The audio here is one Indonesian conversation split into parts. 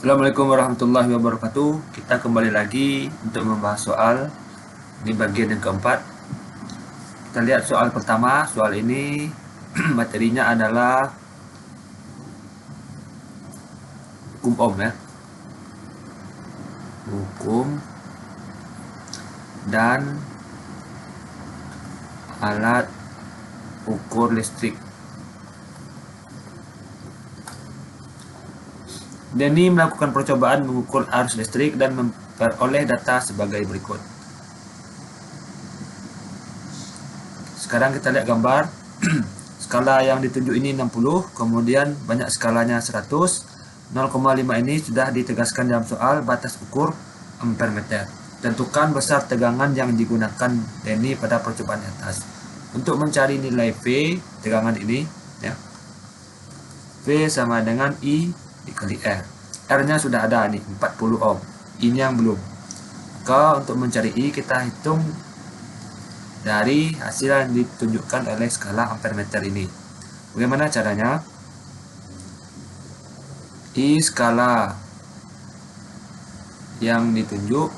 Assalamualaikum warahmatullahi wabarakatuh. Kita kembali lagi untuk membahas soal di bagian yang keempat. Kita lihat soal pertama. Soal ini materinya adalah hukum ohm ya. Hukum dan alat ukur listrik. Denny melakukan percobaan mengukur arus listrik dan memperoleh data sebagai berikut. Sekarang kita lihat gambar. Skala yang ditunjuk ini 60, kemudian banyak skalanya 100. 0,5 ini sudah ditegaskan dalam soal batas ukur ampere meter. Tentukan besar tegangan yang digunakan Denny pada percobaan di atas. Untuk mencari nilai V tegangan ini ya. V sama dengan I dikali R. R-nya sudah ada nih 40 ohm. Ini yang belum. Maka untuk mencari I kita hitung dari hasil yang ditunjukkan oleh skala ampere meter ini. Bagaimana caranya? I skala yang ditunjuk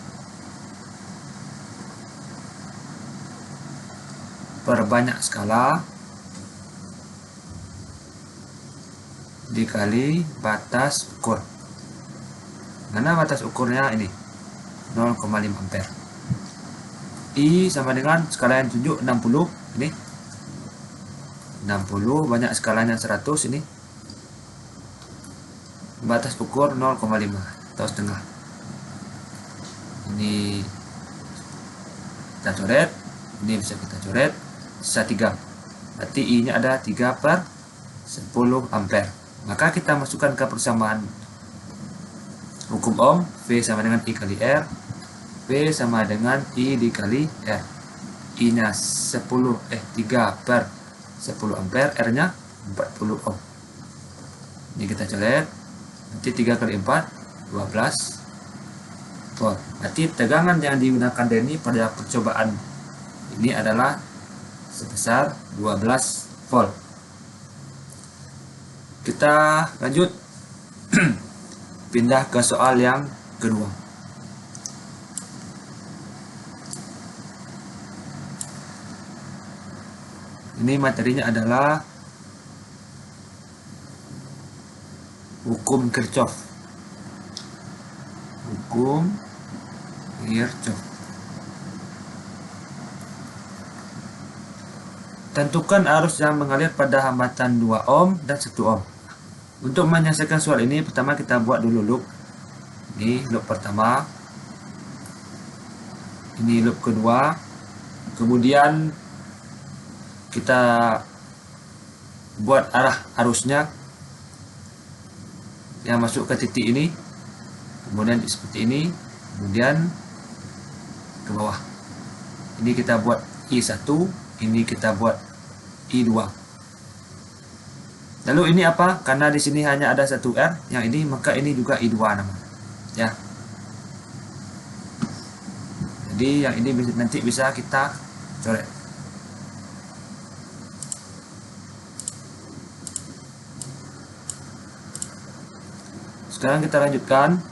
per banyak skala dikali batas ukur. Mana batas ukurnya ini? 0,5 ampere. I sama dengan skala yang ditunjuk 60 ini. 60 banyak skalanya 100 ini. Batas ukur 0,5 atau setengah. Ini kita coret, ini bisa kita coret, sisa 3. Berarti I-nya ada 3/10 ampere. Maka kita masukkan ke persamaan hukum ohm, V sama dengan I kali R, V sama dengan I dikali R. I-nya 3/10 ampere, R-nya 40 ohm. Ini kita coret, nanti 3 kali 4, 12 volt. Berarti tegangan yang digunakan Denny pada percobaan ini adalah sebesar 12 volt. Kita lanjut pindah ke soal yang kedua. Ini materinya adalah hukum Kirchhoff. Hukum Kirchhoff. Tentukan arus yang mengalir pada hambatan 2 ohm dan 1 ohm. Untuk menyelesaikan soal ini, pertama kita buat dulu loop. Ini loop pertama. Ini loop kedua. Kemudian kita buat arah arusnya yang masuk ke titik ini. Kemudian seperti ini. Kemudian ke bawah. Ini kita buat I1. Ini kita buat I2. Lalu ini apa? Karena di sini hanya ada 1 R, yang ini maka ini juga I2 namanya. Ya. Jadi yang ini nanti bisa kita coret. Sekarang kita lanjutkan.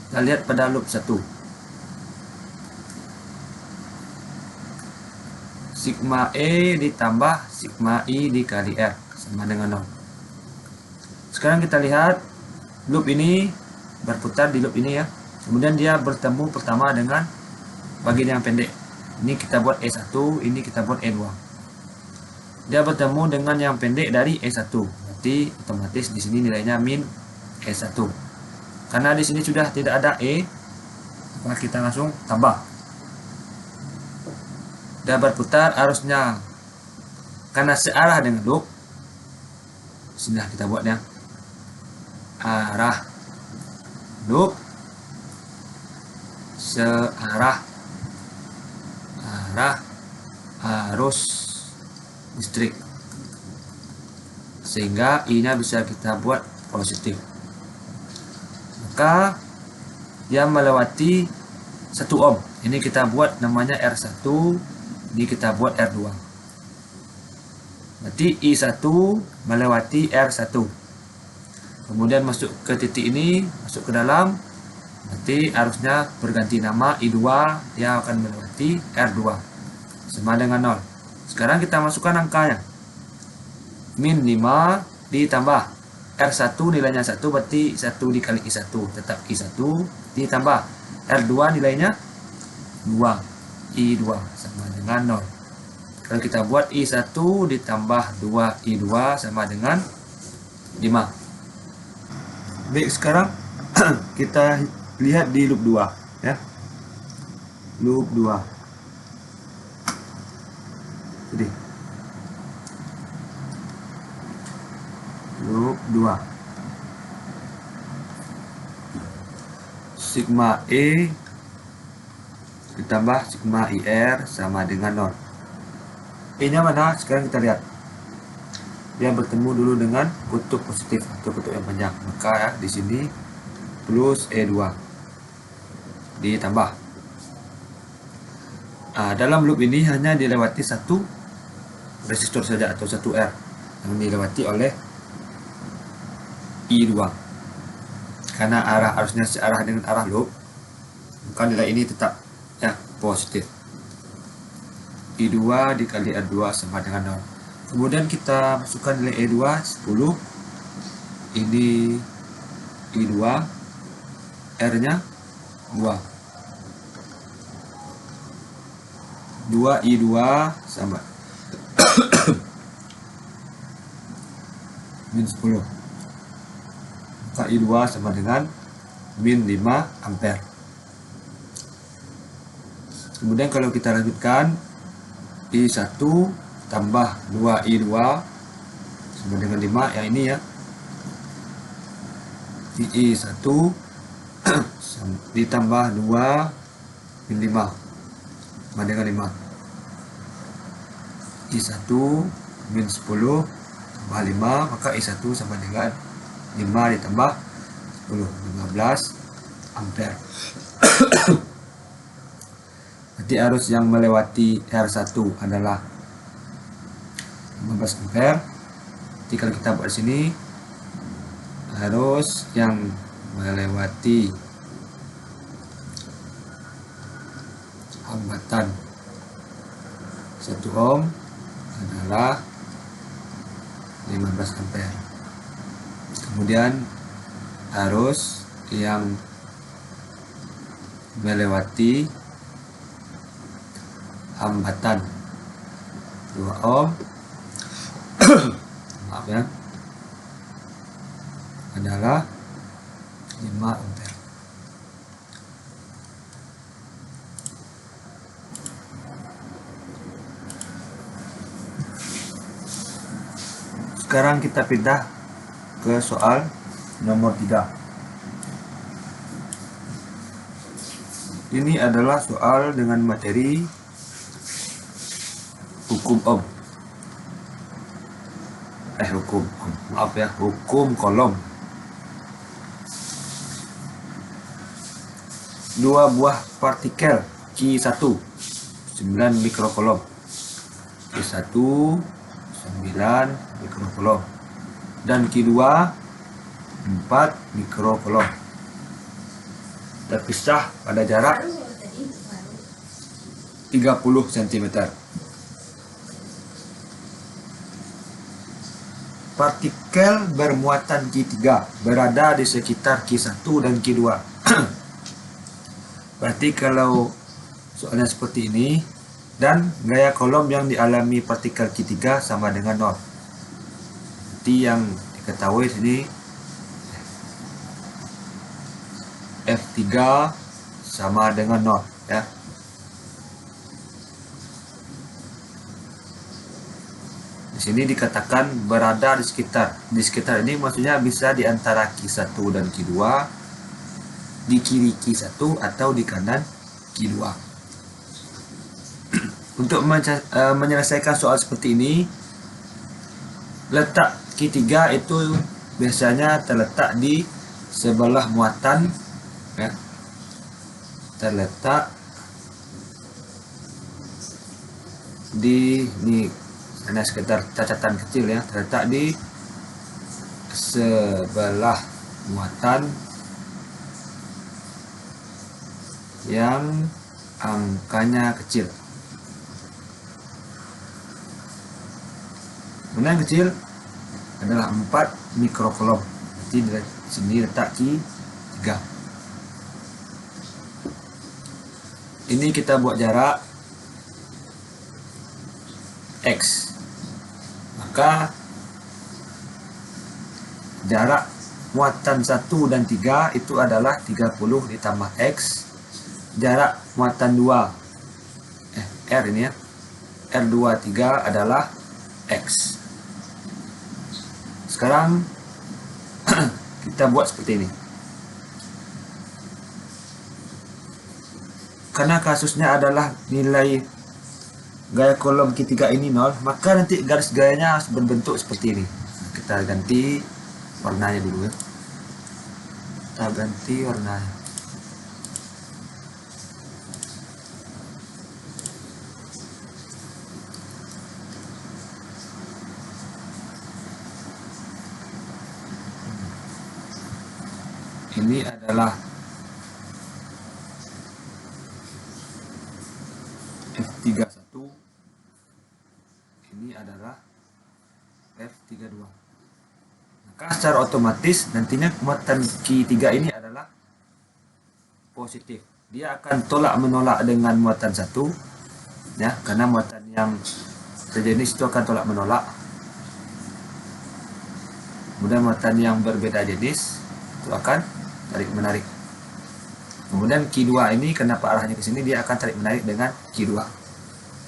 Kita lihat pada loop 1. Sigma E ditambah sigma I dikali R sama dengan 0. Sekarang kita lihat loop ini berputar di loop ini ya. Kemudian dia bertemu pertama dengan bagian yang pendek. Ini kita buat E1, ini kita buat E2. Dia bertemu dengan yang pendek dari E1. Berarti otomatis di sini nilainya min E1. Karena di sini sudah tidak ada E, maka kita langsung tambah. Dia berputar arusnya karena searah dengan loop. Sudah kita buatnya arah loop searah arah arus listrik, sehingga I-nya bisa kita buat positif. Maka dia melewati 1 ohm. Ini kita buat namanya R1, ini kita buat R2. Berarti I1 melewati R1. kemudian masuk ke titik ini, masuk ke dalam, nanti arusnya berganti nama I2, dia akan melewati R2 sama dengan 0. Sekarang kita masukkan angkanya, min 5 ditambah R1 nilainya 1, berarti 1 dikali I1, tetap I1 ditambah R2 nilainya 2, I2 sama dengan 0. Kalau kita buat I1 ditambah 2I2 sama dengan 5. Baik, sekarang kita lihat di loop 2 ya. Loop 2. Jadi loop 2. Sigma E ditambah sigma IR sama dengan 0. E-nya mana? Sekarang kita lihat. Dia bertemu dulu dengan kutub positif atau kutub yang panjang. Maka ya, di sini plus E2 ditambah. Dalam loop ini hanya dilewati satu resistor saja atau satu R yang dilewati oleh I2. Karena arusnya searah dengan arah loop, maka nilai ini tetap ya positif. I2 dikali R2 sama dengan 0. Kemudian kita masukkan nilai E2 10. Ini I2, R-nya 2. 2I2 sama min 10. Maka I2 sama dengan min 5 ampere. Kemudian kalau kita lanjutkan, I1 tambah 2I2 sama dengan 5, yang ini ya. I1 ditambah 2 min 5 sama dengan 5. I1 min 10 tambah 5, maka I1 sama dengan 5 ditambah 10, 15 ampere. Berarti arus yang melewati R1 adalah 15 ampere. Jadi kalau kita buat di sini, arus yang melewati hambatan 1 ohm adalah 15 ampere. Kemudian arus yang melewati hambatan 2 ohm maaf ya, adalah 5 ampere. Sekarang kita pindah ke soal nomor 3. Ini adalah soal dengan materi hukum ohm. Hukum kolom. 2 buah partikel Q1 9 mikrokolom, Q1 9 mikrokolom, dan Q2 4 mikrokolom, terpisah pada jarak 30 cm. Partikel bermuatan Q3 berada di sekitar Q1 dan Q2. Berarti kalau soalnya seperti ini, dan gaya kolom yang dialami partikel Q3 sama dengan 0. Jadi yang diketahui sini F3 sama dengan 0 ya. Di sini dikatakan berada di sekitar. Di sekitar ini maksudnya bisa di antara Q1 dan Q2, di kiri Q1 atau di kanan Q2. Untuk menyelesaikan soal seperti ini, letak Q3 itu biasanya terletak di sebelah muatan ya. Terletak di ini, ada sekitar catatan kecil ya, terletak di sebelah muatan yang angkanya kecil. Mana yang kecil adalah 4 mikrokulom. Jadi di sini letak Q3. Ini kita buat jarak X. Maka jarak muatan 1 dan 3 itu adalah 30 ditambah X. Jarak muatan 2 R ini ya, R23 adalah X. Sekarang kita buat seperti ini. Karena kasusnya adalah nilai gaya kolom Q3 ini 0, maka nanti garis gayanya harus berbentuk seperti ini. Kita ganti warnanya dulu ya. Kita ganti warnanya. Ini adalah F31, ini adalah F32. Maka secara otomatis nantinya muatan Q3 ini adalah positif. Dia akan tolak menolak dengan muatan 1 ya, karena muatan yang sejenis itu akan tolak menolak. Kemudian muatan yang berbeda jenis itu akan tarik menarik. Kemudian Q2 ini kenapa arahnya ke sini, dia akan tarik menarik dengan Q2.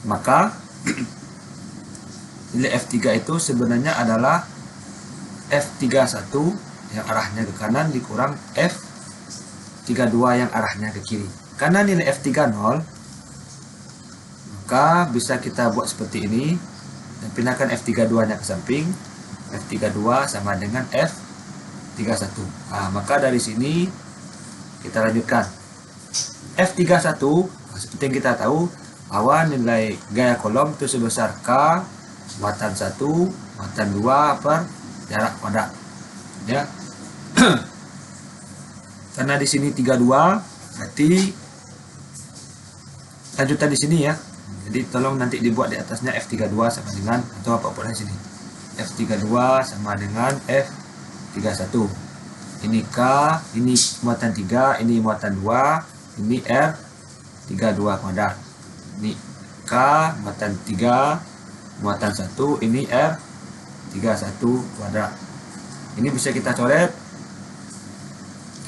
Maka nilai F3 itu sebenarnya adalah F31 yang arahnya ke kanan dikurang F32 yang arahnya ke kiri. Karena nilai F3 0, maka bisa kita buat seperti ini dan pindahkan F32 nya ke samping. F32 sama dengan F31. Nah, maka dari sini kita lanjutkan. F31 seperti yang kita tahu bahwa nilai gaya kolom itu sebesar K muatan 1 muatan 2 per jarak kuadrat ya. Karena di sini 32, berarti lanjutan di sini ya. Jadi tolong nanti dibuat di atasnya F32 sama dengan atau apa di sini. F32 sama dengan F31. Ini K, ini muatan 3, ini muatan 2, ini R32 kuadrat. Ini K muatan 3, muatan 1, ini R31 kuadrat. Ini bisa kita coret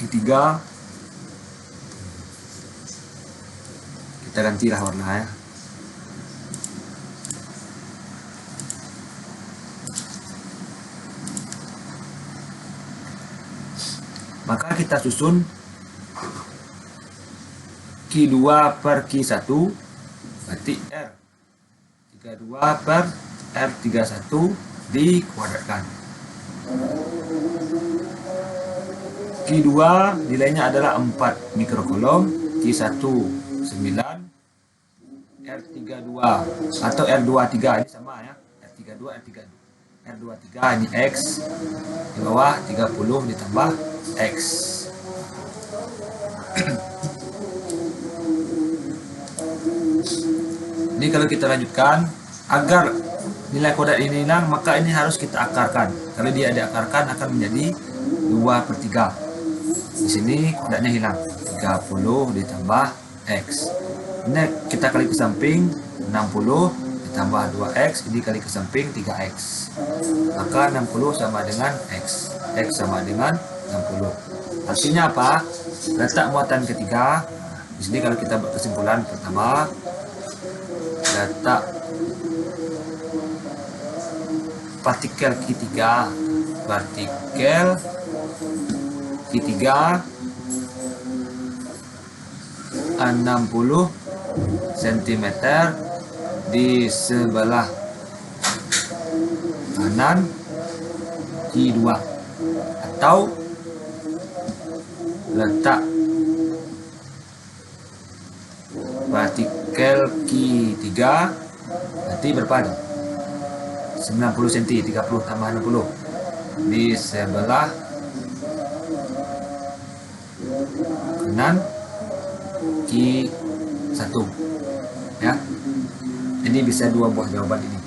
Q3. Kita gantilah warna ya. Maka kita susun Q2 per Q1 berarti R32 per R31 dikuadratkan. Q2 nilainya adalah 4 mikrokulom, Q1 9, R32 atau R23 ini sama ya, R32 R23 ini X di bawah 30 ditambah X. Ini kalau kita lanjutkan, agar nilai kuadrat ini hilang, maka ini harus kita akarkan. Kalau dia diakarkan akan menjadi 2/3. Di sini kuadratnya hilang, 30 ditambah X. Ini kita kali ke samping, 60 ditambah 2X, ini kali ke samping 3X. Maka 60 sama dengan X. X sama dengan 60. Artinya apa? Letak muatan ketiga. Di sini kalau kita buat kesimpulan pertama, letak partikel Q3, partikel Q3 60 cm di sebelah kanan Q2, atau letak partikel Q3 berarti berapa? 90 cm, 30 tambah 60 di sebelah kanan Q1 ya. Ini bisa dua buah jawaban ini.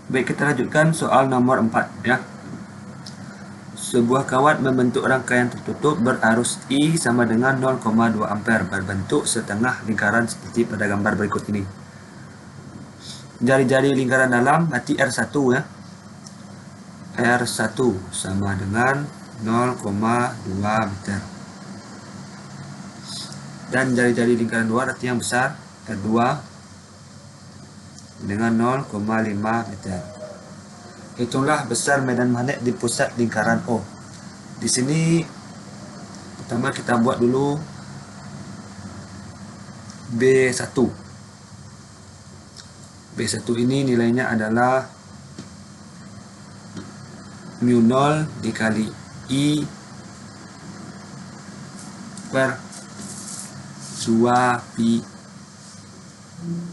Baik, kita lanjutkan soal nomor 4 ya. Sebuah kawat membentuk rangkaian tertutup berarus I sama dengan 0,2 ampere berbentuk setengah lingkaran seperti pada gambar berikut ini. Jari-jari lingkaran dalam berarti R1 ya. R1 sama dengan 0,2 meter. Dan jari-jari lingkaran luar arti yang besar R2 dengan 0,5 meter. Hitunglah besar medan magnet di pusat lingkaran O. Di sini pertama kita buat dulu B1. B1 ini nilainya adalah mu 0 dikali I per 2 pi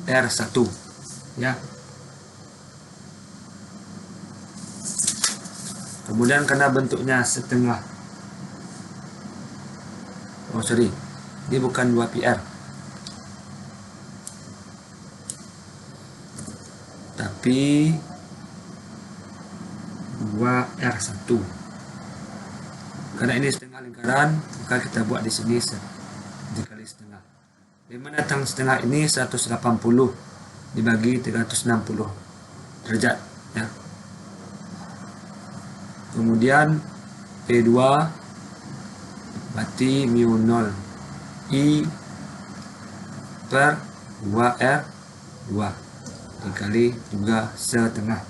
R1 ya. Kemudian karena bentuknya setengah, ini bukan 2 PR tapi 2R1. Karena ini setengah lingkaran, maka kita buat di sini dikali setengah. Di mana tang setengah ini 180 dibagi 360 derajat ya. Kemudian P2 berarti mu 0 I per 2R2 dikali juga setengah.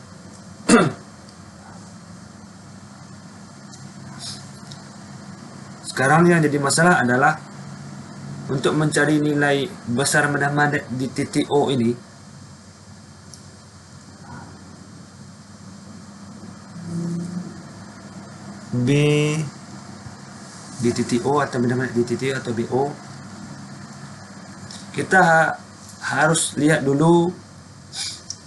Sekarang yang jadi masalah adalah untuk mencari nilai besar medan magnet di titik O ini. B di titik O atau medan magnet di titik O atau BO, kita harus lihat dulu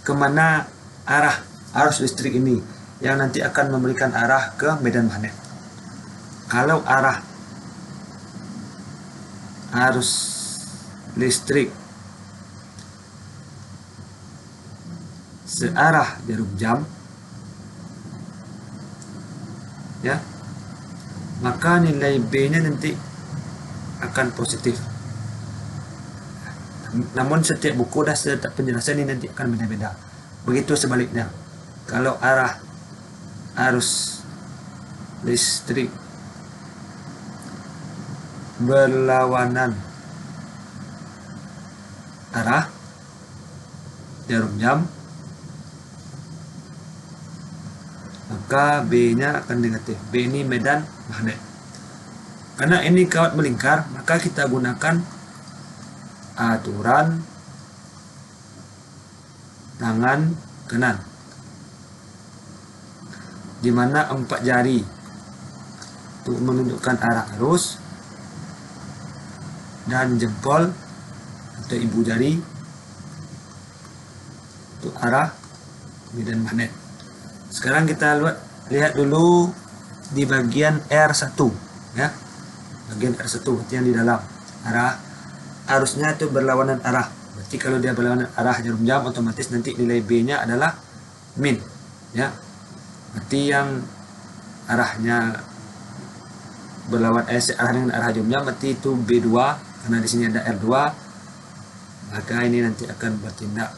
kemana arah arus listrik ini yang nanti akan memberikan arah ke medan magnet. Kalau arah arus listrik searah jarum jam ya, maka nilai B-nya nanti akan positif. Namun setiap buku dan setiap penjelasan ini nanti akan beda-beda. Begitu sebaliknya, kalau arah arus listrik berlawanan arah jarum jam, maka B-nya akan negatif. B ini medan magnet. Karena ini kawat melingkar, maka kita gunakan aturan tangan kanan, di mana 4 jari untuk menunjukkan arah arus dan jempol atau ibu jari untuk arah medan magnet. Sekarang kita lihat dulu di bagian R1 ya. Bagian R1 yang di dalam arah arusnya itu berlawanan arah. Berarti kalau dia berlawanan arah jarum jam, otomatis nanti nilai B-nya adalah min ya. Berarti yang arahnya berlawan searah dengan arah jarum jam, berarti itu B2. Karena di sini ada R2, maka ini nanti akan bertindak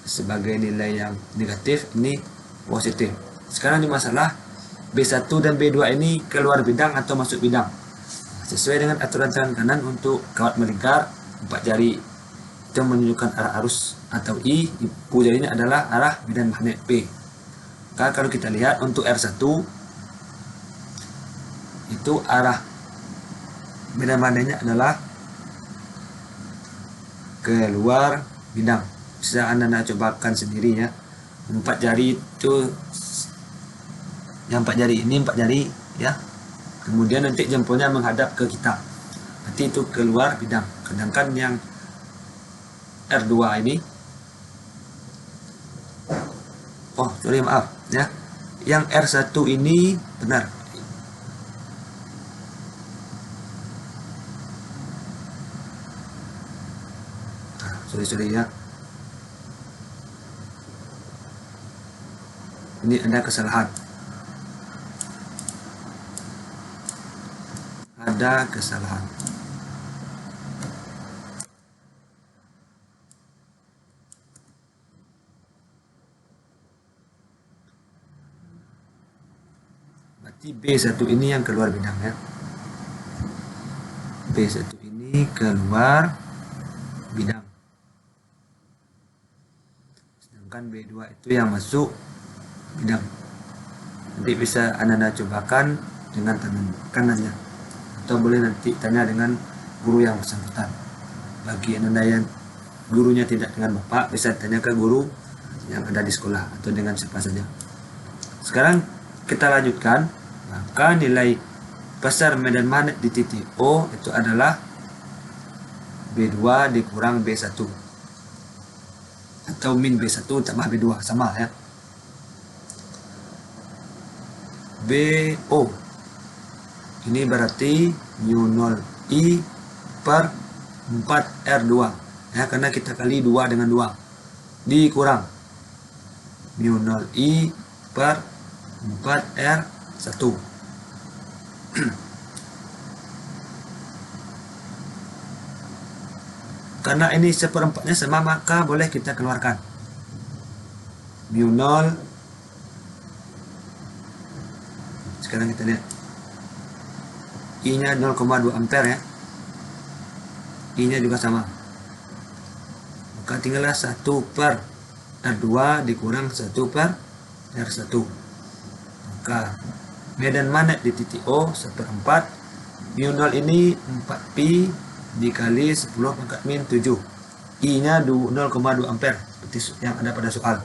sebagai nilai yang negatif, ini positif. Sekarang di masalah B1 dan B2 ini keluar bidang atau masuk bidang. Sesuai dengan aturan tangan kanan untuk kawat melingkar, 4 jari itu menunjukkan arah arus atau I, ibu jarinya adalah arah medan magnet P. Maka kalau kita lihat untuk R1 itu arah medan magnetnya adalah keluar bidang. Bisa Anda cobakan sendiri ya. 4 jari itu, yang 4 jari ini 4 jari ya. Kemudian nanti jempolnya menghadap ke kita, nanti itu keluar bidang. Sedangkan yang R2 ini, maaf ya, Yang R1 ini benar. Sorry ya. Ini ada kesalahan. Ada kesalahan. Berarti B1 ini yang keluar bidang ya. B1 ini keluar bidang. Sedangkan B2 itu yang masuk bidang. Nanti bisa Anda cobakan dengan tangan kanannya, atau boleh nanti tanya dengan guru yang bersangkutan. Bagi Anda yang gurunya tidak dengan Bapak, bisa tanya ke guru yang ada di sekolah atau dengan siapa saja. Sekarang kita lanjutkan. Maka nilai pasar medan magnet di titik O itu adalah B2 dikurang B1, atau min B1 tambah B2, sama ya. BO ini berarti mu0I per 4R2 ya, karena kita kali 2 dengan 2 dikurang mu0I per 4R1. Karena ini seperempatnya sama, maka boleh kita keluarkan mu0. Sekarang kita lihat I nya 0,2 ampere ya, I nya juga sama, maka tinggallah 1 per R2 dikurang 1 per R1. Maka medan magnet di titik O 1/4 mu0 ini 4pi dikali 10 pangkat min 7, I nya 0,2 ampere seperti yang ada pada soal,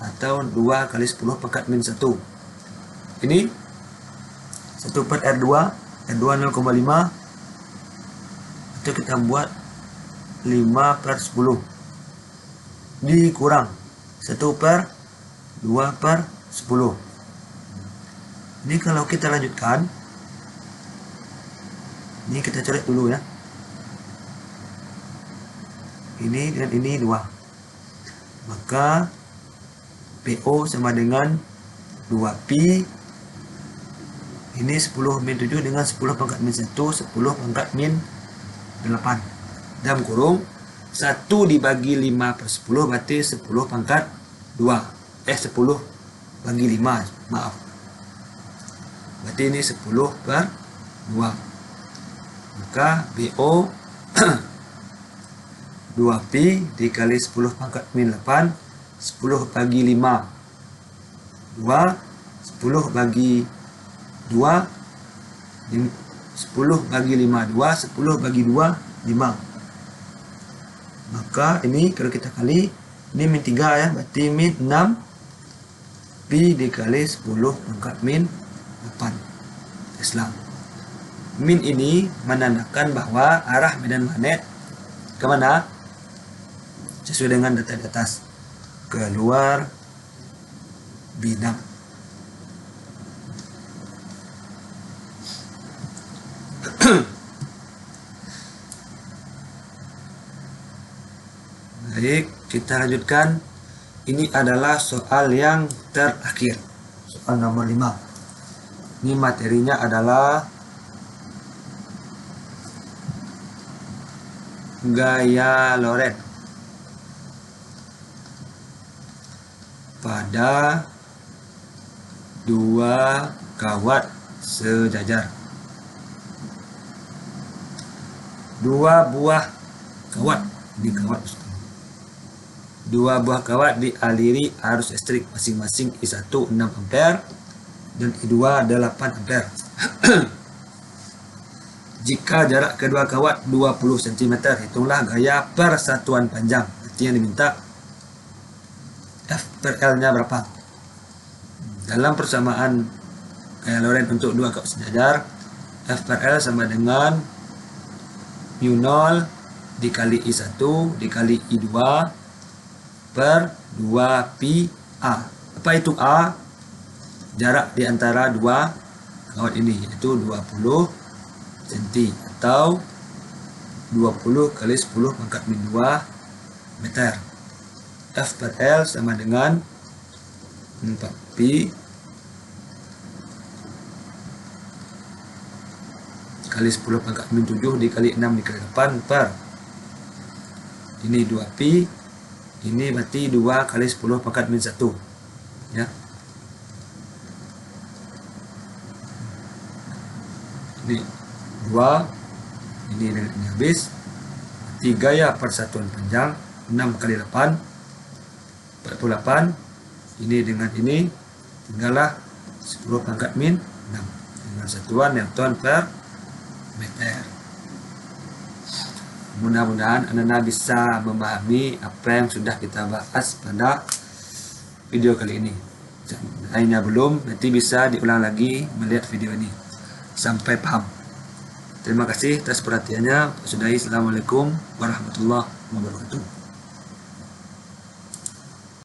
atau 2 kali 10 pangkat min 1. Ini 1 per R2 0,5, itu kita buat 5 per 10 dikurang 1 per 2 per 10. Ini kalau kita lanjutkan, ini kita coret dulu ya, ini dan ini 2, maka PO sama dengan 2pi ini 10 min 7 dengan 10 pangkat min 1, 10 pangkat min 8. Dalam kurung 1 dibagi 5 per 10 berarti 10 pangkat 2. 10 bagi 5, maaf. Berarti ini 10 per 2. Maka BO 2pi dikali 10 pangkat min 8, 10 bagi 5 2, 10 bagi 2, 10 bagi 5 2, 10 bagi 2 5. Maka ini kalau kita kali, ini min 3 ya, berarti min 6 pi dikali 10 pangkat min 8 Tesla. Min ini menandakan bahwa arah medan magnet kemana? Sesuai dengan data di atas, keluar bidang. Baik, kita lanjutkan. Ini adalah soal yang terakhir, soal nomor 5. Ini materinya adalah gaya Lorentz pada 2 kawat sejajar. 2 buah kawat di kawat, 2 buah kawat dialiri arus listrik masing-masing I1 6 ampere dan I2 8 ampere. Jika jarak kedua kawat 20 cm, hitunglah gaya persatuan panjang. Berarti yang diminta F per L nya berapa. Dalam persamaan gaya Lorentz untuk 2 kawat sejajar, F per L sama dengan mu0 dikali I1 dikali I2 per 2pi A. Apa itu A? jarak di antara dua kawat ini, yaitu 20 cm atau 20 kali 10 pangkat min 2 meter. F per L sama dengan 4pi kali 10 pangkat min 7 dikali 6 dikali 8 per, ini 2pi, ini berarti 2 kali 10 pangkat min 1 ya. Ini 2, ini habis 3 ya, persatuan panjang 6 kali 8 48, ini dengan ini tinggallah 10 pangkat min 6 dengan satuan Newton per meter. Mudah-mudahan Anda bisa memahami apa yang sudah kita bahas pada video kali ini. Lainnya belum, nanti bisa diulang lagi melihat video ini sampai paham. Terima kasih atas perhatiannya. Assalamualaikum warahmatullahi wabarakatuh.